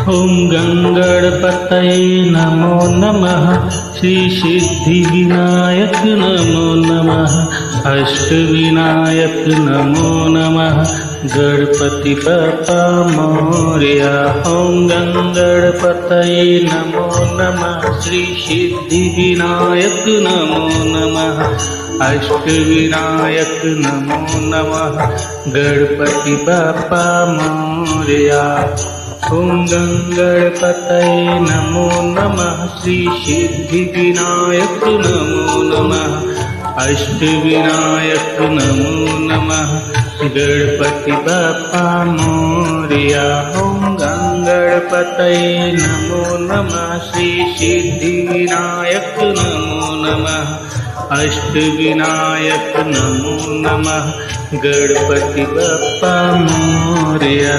ओम गंगणपतये नमो नमः। श्री सिद्धिविनायक नमो नमः। अष्टविनायक नमो नमः। गणपति बप्पा मोरया। ओम गंगणपतये नमो नमः। श्री सिद्धिविनायक नमो नमः। अष्टविनायक नमो नमः। गणपति बप्पा मोरया। ओम गंगणपतये नमो नमः। श्री सिद्धिविनायक नमो नमः। अष्टविनायक नमो नमः। गणपति बप्पा मोरया। ओम गंगणपतये नमो नमः। श्री सिद्धिविनायक नमो नमः। अष्टविनायक नमो नमः। गणपति बप्पा मोरया।